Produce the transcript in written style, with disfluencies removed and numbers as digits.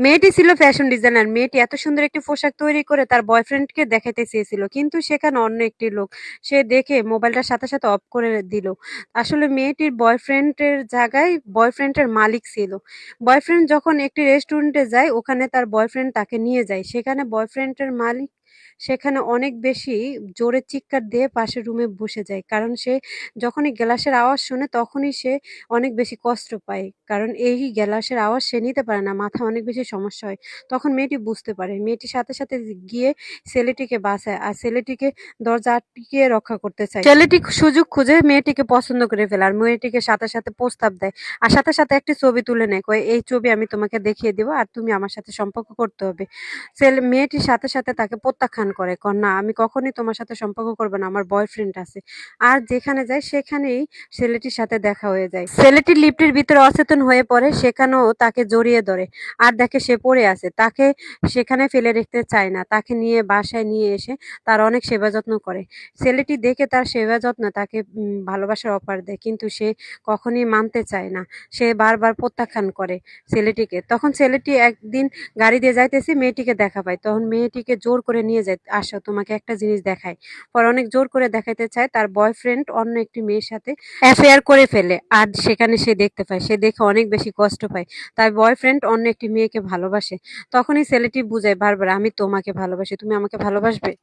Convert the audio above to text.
মেয়েটি ছিল fashion designer. মেয়েটি এত সুন্দর একটি পোশাক তৈরি করে তার বয়ফ্রেন্ডকে দেখাইতে চেয়েছিল। কিন্তু সেখানে অন্য একটি লোক সে দেখে মোবাইলটার সাথে, সাথে অফ করে দিল। আসলে মেয়েটির বয়ফ্রেন্ডের জায়গায় বয়ফ্রেন্ডের মালিক ছিল। বয়ফ্রেন্ড যখন একটি রেস্টুরেন্টে যায় ওখানে তার বয়ফ্রেন্ড তাকে নিয়ে যায়। সেখানে বয়ফ্রেন্ডের মালিক সেখানে অনেক বেশি জোরে চিৎকার দিয়ে পাশের রুমে বসে যায়। কারণ সে যখনই গ্লাসের আওয়াজ শোনে তখনই সে অনেক বেশি কষ্ট পায়। কারণ এই গ্যালাসের আওয়াজ সে নিতে পারে না। মাথায় অনেক বেশি সমস্যা হয়। তখন মেয়েটি বুঝতে পারে। মেয়েটি সাথে, সাথে গিয়ে ছেলেটিকে বাঁচায়। আর ছেলেটিকে দরজা আটকিয়ে রক্ষা করতে চায়। ছেলেটি সুযোগ খুঁজে মেয়েটিকে পছন্দ করে ফেলে। আর মেয়েটিকে সাথে, সাথে প্রস্তাব দেয়। আর সাথে, সাথে একটি ছবি তুলে নেয়। কয়, "এই ছবি আমি তোমাকে দেখিয়ে দিব। আর তুমি আমার সাথে সম্পর্ক করতে হবে।" মেয়েটির সাথে, সাথে তাকে প্রত্যাখ্যান করে। কয়, "না, আমি কখনোই তোমার সাথে সম্পর্ক করব না। আমার বয়ফ্রেন্ড আছে।" আর যেখানে যায় সেখানেই ছেলেটির সাথে দেখা হয়ে যায়। ছেলেটি লিফটের ভিতরে অচেতন হয়ে পড়ে, সেখানেও তাকে জড়িয়ে ধরে। আর দেখে সে পড়ে আছে। তাকে সেখানে ফেলে রেখতে চায় না। তাকে নিয়ে বাসায় নিয়ে এসে তার অনেক সেবা যত্ন করে। ছেলেটি দেখে তার সেবা যত্ন তাকে ভালোবাসার অফার দেয়। কিন্তু সে কখনোই মানতে চায় না। সে বারবার প্রত্যাখ্যান করে ছেলেটিকে। তখন ছেলেটি একদিন গাড়ি দিয়ে যাইতেছে, মেয়েটিকে দেখা পায়। তখন মেয়েটিকে জোর করে নিয়ে যায়, "আসো, তোমাকে একটা জিনিস দেখাই।" পরে অনেক জোর করে দেখাইতে চায় তার বয়ফ্রেন্ড অন্য একটি মেয়ের সাথে অ্যাফেয়ার করে ফেলে। আর সেখানে সে দেখতে পায়। সে দেখে অনেক বেশি কষ্ট পায়। তার বয়ফ্রেন্ড অন্য একটি মেয়েকে ভালোবাসে। তখনই ছেলেটি বুঝায় বারবার, "আমি তোমাকে ভালোবাসি। তুমি আমাকে ভালোবাসবে?"